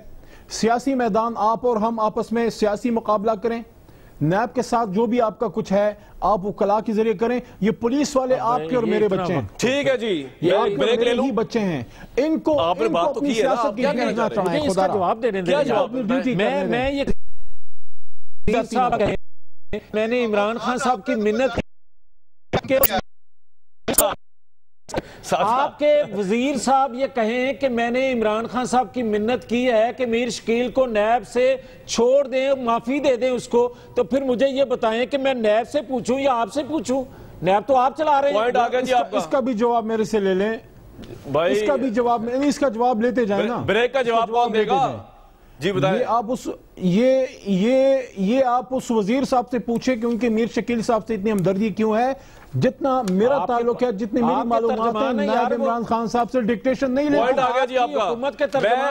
سیاسی میدان آپ اور ہم آپس میں سیاسی مقابلہ کریں، نیب کے ساتھ جو بھی آپ کا کچھ ہے آپ وہ کلا کے ذریعے کریں، یہ پولیس والے آپ کے اور میرے بچے ہیں، ٹھیک ہے جی، یہ بریک لے لوں، بچے ہیں، ان کو اپنی سیاست کی نہ چڑھائیں، اس کا جواب دے دیں۔ میں یہ میں نے عمران خان صاحب کی منت، آپ کے وزیر صاحب یہ کہیں کہ میں نے عمران خان صاحب کی منت کی ہے کہ میر شکیل کو نیب سے چھوڑ دیں، معافی دے دیں اس کو، تو پھر مجھے یہ بتائیں کہ میں نیب سے پوچھوں یا آپ سے پوچھوں؟ نیب تو آپ چلا رہے ہیں۔ اس کا بھی جواب میرے سے لے لیں، اس کا بھی جواب، اس کا جواب لیتے جائیں نا، بریک کا جواب کون دے گا؟ جی بتائیں۔ آپ یہ آپ اس وزیر صاحب سے پوچھیں کہ ان کے میر شکیل صاحب سے اتنی ہمدردی کیوں ہے. جتنا میرا تعلق ہے، جتنی میری معلومات ہیں، نائب عمران خان صاحب سے ڈکٹیشن نہیں لیتے. پوائنٹ آگیا جی آپ کا. میں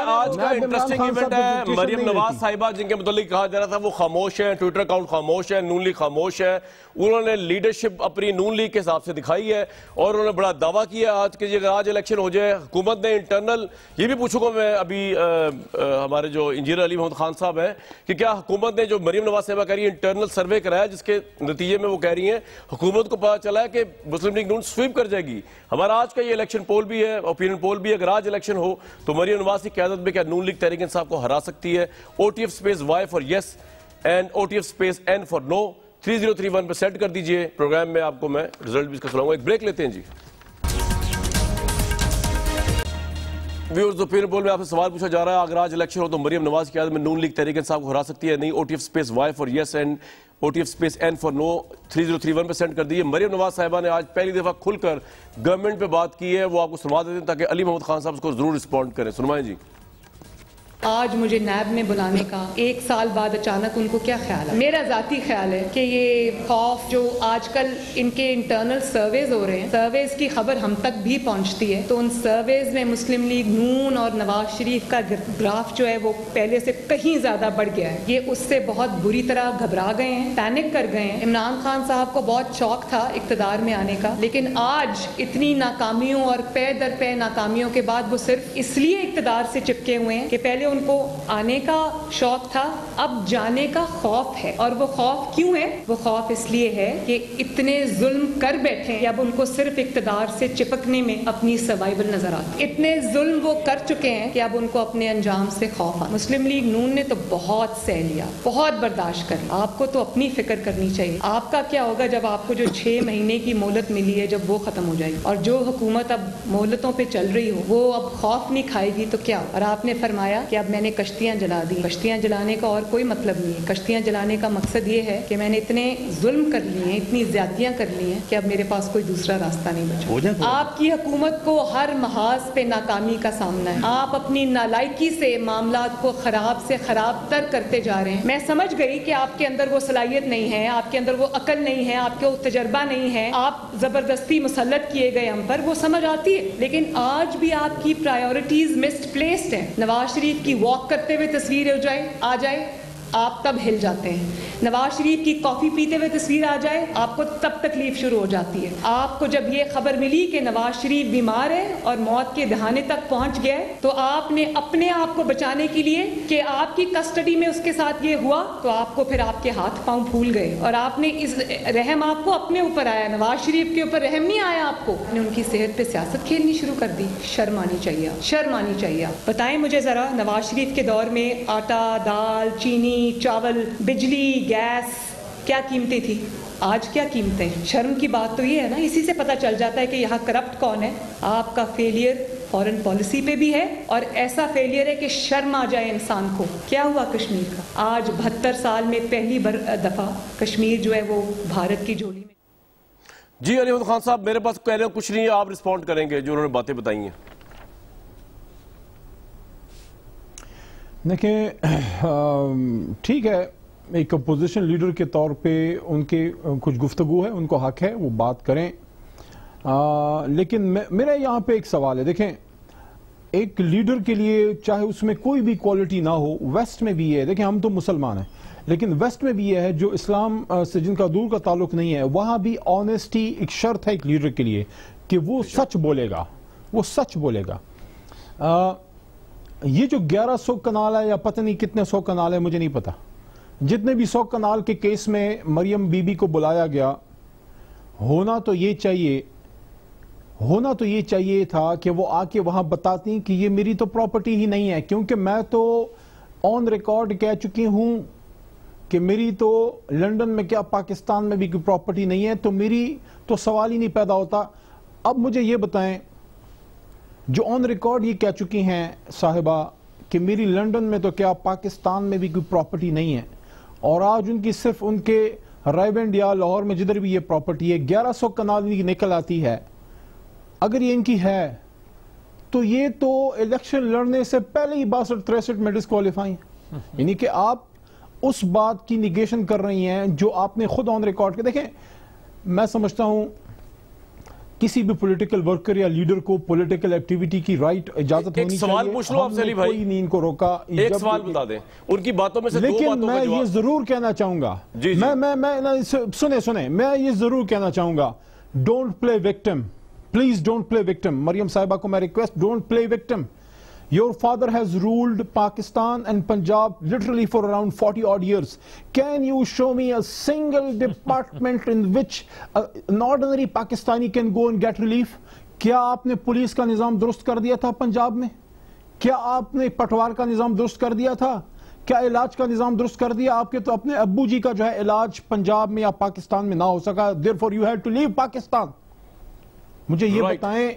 آج کا انٹرسٹنگ ایونٹ ہے مریم نواز صاحبہ جن کے متعلق کہا جا رہا تھا وہ خاموش ہیں، ٹویٹر اکاؤنٹ خاموش ہے، نون لیگ خاموش ہے. انہوں نے لیڈرشپ اپنی نون لیگ کے حساب سے دکھائی ہے اور انہوں نے بڑا دعویٰ کیا آج کہ اگر آج الیکشن ہو جائے حکومت نے انٹرنل، یہ بھی پوچھوں گا میں ابھی ہمارے جو انجینئر علی محمد خان صاحب ہیں کہ کیا حکومت نے جو مریم نواز صاحبہ کہہ رہی ہے انٹرنل سروے کرایا جس کے نتیجے میں وہ کہہ رہی ہیں حکومت کو پتا چلا ہے کہ مسلم لیگ نون سویپ کر جائے گی. ہمارا آج کا یہ الیکشن پول بھی ہے، اوپینین پول بھی ہے. اگر آج الیکشن ہو تو مریم نواز کی قیادت میں کیا نون لیگ تحریک انصاف کو ہرا سکتی ہے؟ OTF space Y for yes and OTF space N for no 3031 پہ سیٹ کر دیجئے. پروگرام میں آپ کو میں رزلٹ بھی اس کا سناؤں گا. ایک بریک لیتے ہیں جی. ویورز اوپینین پول میں آپ سے سوال پوچھا جا رہا ہے اگر آج الیکشن ہو تو مریم نواز کی قیادت میں نون لیگ تحریک انصاف کو ہرا سکتی ہے نہیں؟ OTF space Y for yes and OTF space N for no 3031 پہ سینڈ کر دیئے. مریم نواز صاحبہ نے آج پہلی دفعہ کھل کر گورنمنٹ پہ بات کی ہے، وہ آپ کو سنوا دیتے ہیں تاکہ علی محمد خان صاحب اس کو ضرور رسپونڈ کریں. سنوائیں جی. آج مجھے نیب میں بلانے کا 1 سال بعد اچانک ان کو کیا خیال ہے؟ میرا ذاتی خیال ہے کہ یہ خوف جو آج کل ان کے انٹرنل سرویز ہو رہے ہیں، سرویز کی خبر ہم تک بھی پہنچتی ہے تو ان سرویز میں مسلم لیگ نون اور نواز شریف کا گراف جو ہے وہ پہلے سے کہیں زیادہ بڑھ گیا ہے. یہ اس سے بہت بری طرح گھبرا گئے ہیں، پینک کر گئے ہیں. عمران خان صاحب کو بہت شوق تھا اقتدار میں آنے کا، لیکن آج اتنی ناکامیوں اور پے در پے ناکامیوں کے بعد وہ صرف اس لیے اقتدار سے چپکے ہوئے ہیں کہ پہلے ان کو آنے کا شوق تھا، اب جانے کا خوف ہے. اور وہ خوف کیوں ہے؟ وہ خوف اس لیے ہے کہ اتنے ظلم کر بیٹھے کہ اب ان کو صرف اقتدار سے چپکنے میں اپنی سروائیول نظر آتی. اتنے ظلم وہ کر چکے ہیں کہ اب ان کو اپنے انجام سے خوف آتا. مسلم لیگ نون نے تو بہت سہ لیا، بہت برداشت کر لیا. آپ کو تو اپنی فکر کرنی چاہیے. آپ کا کیا ہوگا جب آپ کو جو 6 مہینے کی مہلت ملی ہے جب وہ ختم ہو جائے گی اور جو حکومت اب مہلتوں پہ چل رہی ہو وہ اب خوف نہیں کھائے گی تو کیا؟ اور آپ نے فرمایا کہ اب میں نے کشتیاں جلا دی. کشتیاں جلانے کا اور کوئی مطلب نہیں ہے. کشتیاں جلانے کا مقصد یہ ہے کہ میں نے اتنے ظلم کر لیے ہیں، اتنی زیادتیاں کر لی ہیں کہ اب میرے پاس کوئی دوسرا راستہ نہیں بچا. آپ کی حکومت کو ہر محاذ پہ ناکامی کا سامنا ہے. آپ اپنی نالائکی سے معاملات کو خراب سے خراب تر کرتے جا رہے ہیں. میں سمجھ گئی کہ آپ کے اندر وہ صلاحیت نہیں ہے، آپ کے اندر وہ عقل نہیں ہے، آپ کے وہ تجربہ نہیں ہے، آپ زبردستی مسلط کیے گئے ہم پر، وہ سمجھ آتی ہے. لیکن آج بھی آپ کی پرائیورٹیز مسڈ پلیسڈ ہیں. نواز شریف کی واک کرتے ہوئے تصویر آ جائے آپ تب ہل جاتے ہیں. نواز شریف کی کافی پیتے ہوئے تصویر آ جائے آپ کو تب تکلیف شروع ہو جاتی ہے. آپ کو جب یہ خبر ملی کہ نواز شریف بیمار ہے اور موت کے دہانے تک پہنچ گیا ہے تو آپ نے اپنے آپ کو بچانے کے لیے کہ آپ کی کسٹڈی میں اس کے ساتھ یہ ہوا تو آپ کو پھر آپ کے ہاتھ پاؤں پھول گئے اور آپ نے اس رحم آپ کو اپنے اوپر آیا. نواز شریف کے اوپر رحم نہیں آیا آپ کو. نے ان کی صحت پہ سیاست کھیلنی شروع کر دی. شرم آنی چاہیے، شرم آنی چاہیے. بتائیں مجھے ذرا نواز شریف کے دور میں آٹا، دال، چینی، چاول، بجلی، گیس کیا قیمتیں تھی؟ آج کیا قیمتیں؟ شرم کی بات تو یہ ہے نا. اسی سے پتہ چل جاتا ہے کہ یہاں کرپٹ کون ہے. آپ کا فیلئر فورن پالیسی پہ بھی ہے اور ایسا فیلئر ہے کہ شرم آ جائے انسان کو. کیا ہوا کشمیر کا؟ آج 72 سال میں پہلی دفعہ کشمیر جو ہے وہ بھارت کی جھولی میں. جی علی محمد خان صاحب میرے پاس کہہ رہے کچھ نہیں ہے، آپ رسپونڈ کریں گے جو انہوں نے باتیں بتائی ہیں. دیکھیں ٹھیک ہے، ایک اپوزیشن لیڈر کے طور پہ ان کے کچھ گفتگو ہے، ان کو حق ہے وہ بات کریں. لیکن میرا یہاں پہ ایک سوال ہے. دیکھیں ایک لیڈر کے لیے چاہے اس میں کوئی بھی کوالٹی نہ ہو، ویسٹ میں بھی یہ ہے. دیکھیں ہم تو مسلمان ہیں لیکن ویسٹ میں بھی یہ ہے جو اسلام سے جن کا دور کا تعلق نہیں ہے وہاں بھی آنیسٹی ایک شرط ہے ایک لیڈر کے لیے کہ وہ سچ بولے گا، وہ سچ بولے گا. یہ جو 1100 کنال ہے یا پتہ نہیں کتنے 100 کنال ہے مجھے نہیں پتا، جتنے بھی 100 کنال کے کیس میں مریم بی بی کو بلایا گیا، ہونا تو یہ چاہیے تھا کہ وہ آ کے وہاں بتاتی کہ یہ میری تو پراپرٹی ہی نہیں ہے. کیونکہ میں تو آن ریکارڈ کہہ چکی ہوں کہ میری تو لنڈن میں کیا پاکستان میں بھی کوئی پراپرٹی نہیں ہے، تو میری تو سوال ہی نہیں پیدا ہوتا. اب مجھے یہ بتائیں جو آن ریکارڈ یہ کہہ چکی ہیں صاحبہ کہ میری لنڈن میں تو کیا پاکستان میں بھی کوئی پراپرٹی نہیں ہے، اور آج ان کی صرف ان کے رائیونڈ یا لاہور میں جدھر بھی یہ پراپرٹی ہے 1100 کنال کی نکل آتی ہے. اگر یہ ان کی ہے تو یہ تو الیکشن لڑنے سے پہلے ہی 62-63 میں ڈسکوالیفائی ہیں. یعنی کہ آپ اس بات کی نیگیشن کر رہی ہیں جو آپ نے خود آن ریکارڈ کے دیکھیں. میں سمجھتا ہوں کسی بھی پولیٹیکل ورکر یا لیڈر کو پولیٹیکل ایکٹیویٹی کی رائٹ اجازت ہونی چاہیے. ایک سوال پوچھ لو آپ سے علی بھائی, کوئی نہیں ان کو روکا. ایک سوال بتا دیں ان کی باتوں میں سے دو باتوں کا لیکن میں یہ ضرور کہنا چاہوں گا, سنیں میں یہ ضرور کہنا چاہوں گا, don't play victim, please don't play victim. Maryam صاحبہ کو میں request, don't play victim. Your father has ruled Pakistan and Punjab literally for around 40 odd years. Can you show me a single department in which an ordinary Pakistani can go and get relief? کیا آپ نے police کا نظام درست کر دیا تھا پنجاب میں؟ کیا آپ نے پٹوار کا نظام درست کر دیا تھا؟ کیا علاج کا نظام درست کر دیا؟ آپ کے تو اپنے ابو جی کا جو ہے علاج پنجاب میں یا پاکستان میں نہ ہو سکا. Therefore you had to leave Pakistan. مجھے یہ بتائیں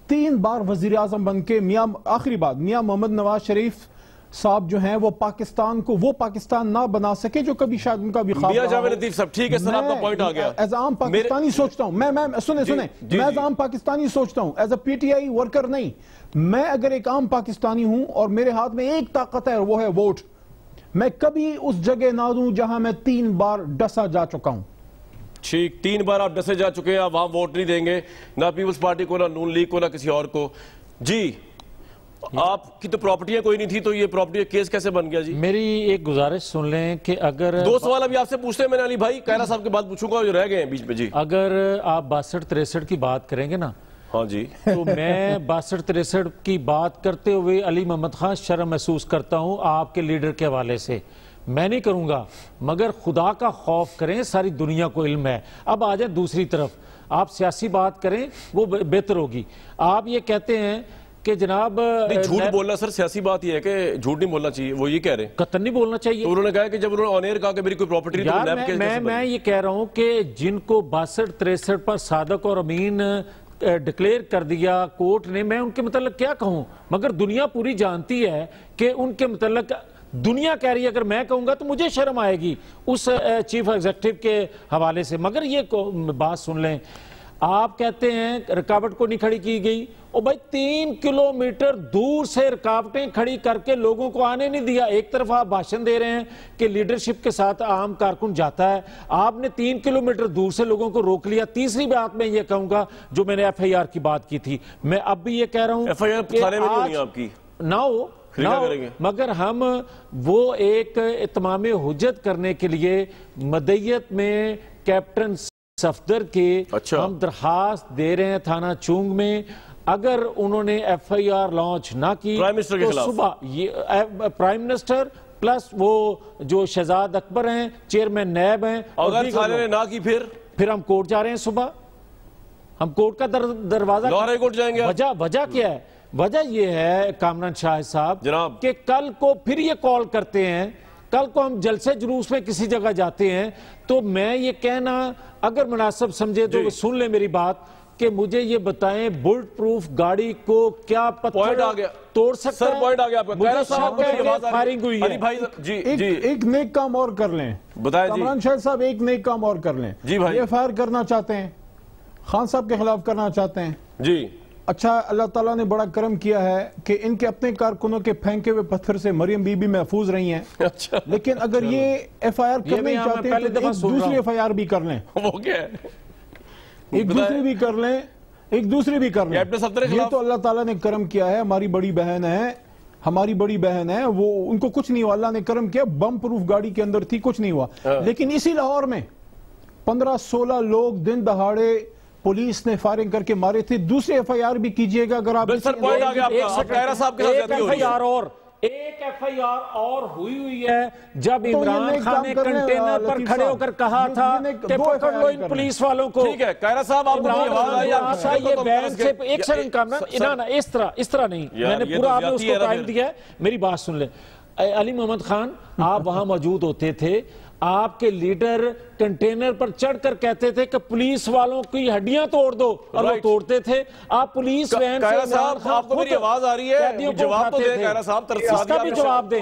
3 بار وزیر اعظم بن کے آخری بات میاں محمد نواز شریف صاحب جو ہیں وہ پاکستان کو وہ پاکستان نہ بنا سکے جو کبھی شاید ان کا بھی خواب رہا ہو. لطیف صاحب ٹھیک ہے سر, آپ کا پوائنٹ آ گیا. ایز عام پاکستانی سوچتا ہوں میں ایز عام پاکستانی سوچتا ہوں, as a P T I worker نہیں. میں اگر ایک عام پاکستانی ہوں اور میرے ہاتھ میں ایک طاقت ہے اور وہ ہے ووٹ, میں کبھی اس جگہ نہ دوں جہاں میں 3 بار ڈسا جا چکا ہوں. ٹھیک, 3 بار آپ ڈسے جا چکے ہیں, آپ وہاں ووٹ نہیں دیں گے نہ پیپلز پارٹی کو, نہ نون لیگ کو, نہ کسی اور کو. جی آپ کی تو پراپرٹیاں کوئی نہیں تھی, تو یہ پراپرٹی کیس کیسے بن گیا؟ جی میری ایک گزارش سن لیں کہ اگر 2 سوال ابھی آپ سے پوچھتے ہیں میں نے علی بھائی, کائرہ صاحب کے بعد پوچھوں گا جو رہ گئے ہیں بیچ میں. جی اگر آپ 62-63 کی بات کریں گے نا, ہاں جی, تو میں 62-63 کی بات کرتے ہوئے علی محمد خان شرم محسوس کرتا ہوں آپ کے لیڈر کے حوالے سے. میں نہیں کروں گا, مگر خدا کا خوف کریں, ساری دنیا کو علم ہے. اب آ جائیں دوسری طرف, آپ سیاسی بات کریں وہ بہتر ہوگی. آپ یہ کہتے ہیں کہ جناب جھوٹ بولنا, سر سیاسی بات یہ ہے کہ جھوٹ نہیں بولنا چاہیے, وہ یہ کہہ رہے ہیں قطعاً نہیں بولنا چاہیے. تو انہوں نے کہا کہ جب انہوں نے آن ایئر کہا کہ میری کوئی پراپرٹی نہیں, میں یہ کہہ رہا ہوں کہ جن کو 62-63 پر صادق اور امین ڈکلیئر کر دیا کورٹ نے, میں ان کے متعلق کیا کہوں, مگر دنیا پوری جانتی ہے کہ ان کے متعلق دنیا کہہ رہی ہے. اگر میں کہوں گا تو مجھے شرم آئے گی اس چیف ایگزیکٹو کے حوالے سے. مگر یہ بات سن لیں, آپ کہتے ہیں رکاوٹ کو نہیں کھڑی کی گئی, اور بھائی 3 کلومیٹر دور سے رکاوٹیں کھڑی کر کے لوگوں کو آنے نہیں دیا. ایک طرف آپ بھاشن دے رہے ہیں کہ لیڈرشپ کے ساتھ عام کارکن جاتا ہے, آپ نے 3 کلومیٹر دور سے لوگوں کو روک لیا. تیسری بات میں یہ کہوں گا, جو میں نے ایف آئی آر کی بات کی تھی, میں اب بھی یہ کہہ رہا ہوں ایف آئی آر پھانے میں نہیں ہونی آپ کی نہ ہو, مگر ہم وہ ایک اتمام حجت کرنے کے لیے مدعیت میں کیپٹن صفدر کے ہم درخواست دے رہے ہیں تھانہ چونگ میں. اگر انہوں نے ایف آئی آر لانچ نہ کی تو صبح پرائم منسٹر پلس وہ جو شہزاد اکبر ہیں, چیئرمین نیب ہیں, اگر تھانے نے نہ کی پھر ہم کورٹ جا رہے ہیں. صبح ہم کورٹ کا دروازہ لاہور کورٹ جائیں گے. وجہ کیا ہے؟ وجہ یہ ہے کامران شاہد صاحب جناب کہ کل کو پھر یہ کال کرتے ہیں, کل کو ہم جلسے جلوس میں کسی جگہ جاتے ہیں, تو میں یہ کہنا اگر مناسب سمجھے تو سن لیں میری بات, کہ مجھے یہ بتائیں بلٹ پروف گاڑی کو کیا پتھر توڑ سکتا ہے؟ پوائنٹ آ گیا آپ کا, فائرنگ ہوئی ہے. ایک نیک کام اور کر لیں کامران شاہد صاحب, ایک نیک کام اور کر لیں. یہ فائر کرنا چاہتے ہیں, خان صاحب کے خلاف کرنا چاہتے ہیں. جی اچھا, اللہ تعالیٰ نے بڑا کرم کیا ہے کہ ان کے اپنے کارکنوں کے پھینکے ہوئے پتھر سے مریم بی بی محفوظ رہی ہیں. لیکن اگر یہ ایف آئی آر کرنا چاہتے ہیں تو ایک دوسری ایف آئی آر بھی کر لیں, ایک دوسری بھی کر لیں. یہ تو اللہ تعالیٰ نے کرم کیا ہے, ہماری بڑی بہن ہے, وہ ان کو کچھ نہیں ہوا, اللہ نے کرم کیا, بم پروف گاڑی کے اندر تھی, کچھ نہیں ہوا. لیکن اسی لاہور میں 15-16 لوگ دن دہاڑے پولیس نے فائرنگ کر کے مارے تھے. دوسرے ایف آئی آر بھی کیجئے گا اگر آپ ایک ایف آئی آر اور ہوئی ہے جب عمران خان نے کنٹینر پر کھڑے ہو کر کہا تھا کہ پکڑ لو ان پولیس والوں کو. ٹھیک ہے قائرہ صاحب, آپ ایک سیکنڈ کامران, اس طرح نہیں, میں نے پورا آپ نے اس کو ٹائم دیا ہے. میری بات سن لیں, علی محمد خان آپ وہاں موجود ہوتے تھے, آپ کے لیڈر کنٹینر پر چڑھ کر کہتے تھے کہ پولیس والوں کی ہڈیاں توڑ دو, اور وہ توڑتے تھے. آپ پولیس وین سے قائرہ صاحب آپ کو میری آواز آ رہی ہے, جواب تو دیں قائرہ صاحب, اس کا بھی جواب دیں.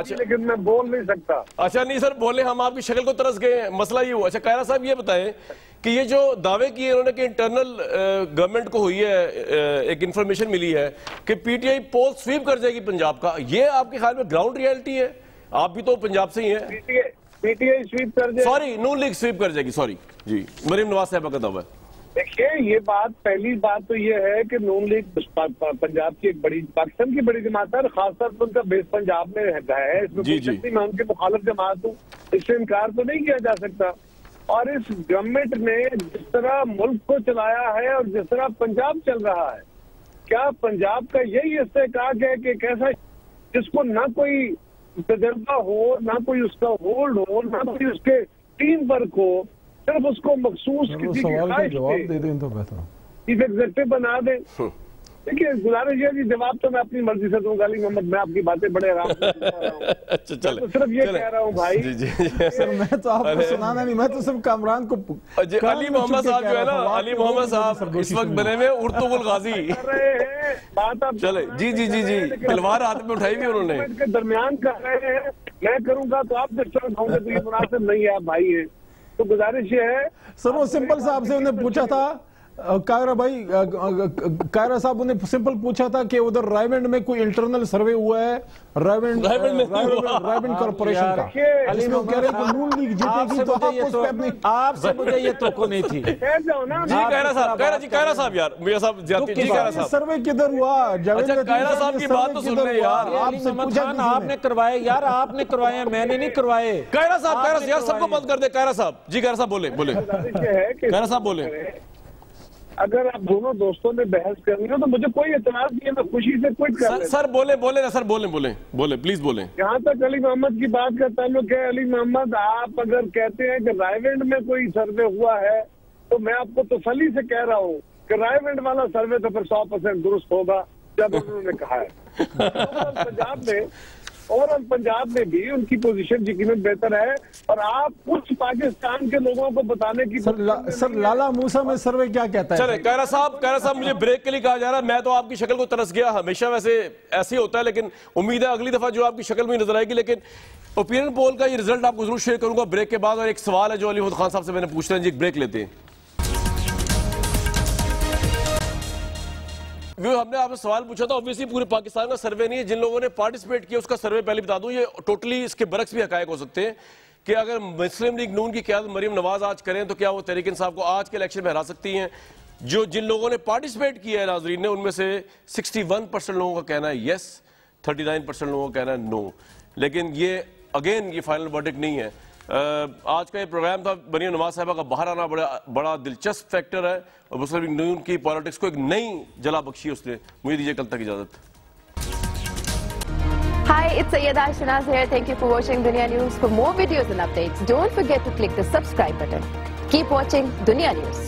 لیکن میں بول نہیں سکتا. اچھا نہیں سر بولیں, ہم آپ کی شکل کو ترس گئے, مسئلہ یہ ہوا. اچھا قائرہ صاحب یہ بتائیں کہ یہ جو دعوے کیے انہوں نے کہ انٹرنل گورنمنٹ کو ہوئی ہے, ایک انفارمیشن ملی ہے کہ P T I pool sweep کر جائے گی پنجاب کا, یہ آپ کے خیال میں گراؤنڈ ریئلٹی ہے آپ بھی تو پنجاب سے ہی ہیں. پی ٹی آئی سویپ کر دے. سوری, نون لیگ سویپ کر جائے گی. سوری جی, مریم نواز صاحبہ کا دعویٰ ہے. دیکھیے یہ بات, پہلی بات تو یہ ہے کہ نون لیگ پنجاب کی ایک بڑی, پاکستان کی بڑی جماعت ہے, اور خاص طور پر ان کا بیس پنجاب میں ہے. اس میں میں ان کے مخالف جماعت ہوں, اس سے انکار تو نہیں کیا جا سکتا. اور اس گورنمنٹ نے جس طرح ملک کو چلایا ہے اور جس طرح پنجاب چل رہا ہے, کیا پنجاب کا یہی استحقاق ہے کہ ایسا جس کو نہ کوئی تجربہ ہو, نہ کوئی اس کا ہولڈ ہو, نہ کوئی اس کے ٹیم ورک ہو, صرف اس کو مخصوص کسی کی خواہش دے دیں تو بہتر, چیف ایگزیکٹو بنا دیں. دیکھیے گزارش یہ جواب تو میں اپنی مرضی سے دوں گا. علی محمد, میں آپ کی باتیں بڑے آرام سے تو صرف یہ کہہ رہا ہوں بھائی, سر میں تو آپ کو سنانا نہیں, میں تو صرف کامران کو. علی محمد صاحب جو ہے نا, علی محمد صاحب اس وقت بنے ہوئے ارطغرل الغازی کر رہے ہیں بات. آپ چلے جی جی جی جی, تلوار ہاتھ میں اٹھائی ہوئی انہوں نے, کے درمیان کر رہے ہیں. میں کروں گا تو آپ ڈسٹرب ہوں گے, تو یہ مناسب نہیں ہے. آپ بھائی ہیں تو گزارش یہ ہے. سر وہ سمپل صاحب سے انہیں پوچھا تھا, کائرہ بھائی, کائرہ صاحب انہیں سمپل پوچھا تھا کہ ادھر رائیونڈ میں کوئی انٹرنل سروے ہوا ہے رائیونڈ کارپوریشن کا, اس میں کہہ رہے ہیں کہ نون لیگ جیتے گی تو آپ اس پہ اپنی. آپ سے مجھے یہ توقع نہیں تھی. جی کائرہ صاحب, کائرہ صاحب یار, میرا صاحب زیادتی. جی کائرہ صاحب, سروے کدھر ہوا؟ اچھا کائرہ صاحب کی بات تو سن لیں یار. آپ نے کروائے یار, آپ نے کروائے, میں نے نہیں کروائے. کائرہ صاحب یار سب کو بند کر دے. کائرہ صاحب, جی کائرہ صاحب بولے بولے, کائرہ صاحب بولے. اگر آپ دونوں دوستوں نے بحث کرنی ہو تو مجھے کوئی اعتراض نہیں ہے, میں خوشی سے کوئٹ کر لیتا. سر بولے نا, سر بولیں پلیز بولیں. جہاں تک علی محمد کی بات کا تعلق ہے, علی محمد آپ اگر کہتے ہیں کہ رائیونڈ میں کوئی سروے ہوا ہے تو میں آپ کو تسلی سے کہہ رہا ہوں کہ رائیونڈ والا سروے تو پھر 100% درست ہوگا جب انہوں نے کہا ہے. اور پنجاب میں بھی ان کی پوزیشن یقیناً بہتر ہے, اور آپ کچھ پاکستان کے لوگوں کو بتانے کی. سر لالا موسیٰ میں سروے کیا کہتا ہے؟ چلے کائرہ صاحب مجھے بریک کے لیے کہا جا رہا ہے. میں تو آپ کی شکل کو ترس گیا, ہمیشہ ویسے ایسے ہی ہوتا ہے, لیکن امید ہے اگلی دفعہ جو آپ کی شکل میں نظر آئے گی. لیکن اوپینین پول کا یہ رزلٹ آپ کو ضرور شیئر کروں گا بریک کے بعد. اور ایک سوال ہے جو علی محمد خان صاحب سے میں نے پوچھنا ہے, جی ایک بریک لیتے ہیں. ہم نے آپ سے سوال پوچھا تھا, obviously پورے پاکستان کا سروے نہیں ہے, جن لوگوں نے پارٹیسپیٹ کیا اس کا سروے پہلے بتا دوں. یہ ٹوٹلی اس کے برعکس بھی حقائق ہو سکتے ہیں کہ اگر مسلم لیگ نون کی قیادت مریم نواز آج کریں تو کیا وہ تحریک انصاف کو آج کے الیکشن میں ہرا سکتی ہیں. جن لوگوں نے پارٹیسپیٹ کیا ہے ناظرین نے, ان میں سے 61% لوگوں کا کہنا ہے یس, 39% لوگوں کا کہنا ہے نو. لیکن یہ اگین یہ فائنل ورڈکٹ نہیں ہے. آج کا یہ پروگرام تھا, مریم نواز صاحبہ کا باہر آنا بڑا دلچسپ فیکٹر ہے, اور مسلم لیگ نون کی پالیٹکس کو ایک نئی جلا بخشی اس نے. مجھے دیجیے کل تک اجازت. Hi, it's Sayyeda Shanaz here. Thank you for watching Dunya News. For more videos and updates, don't forget to click the subscribe button. Keep watching Dunya News.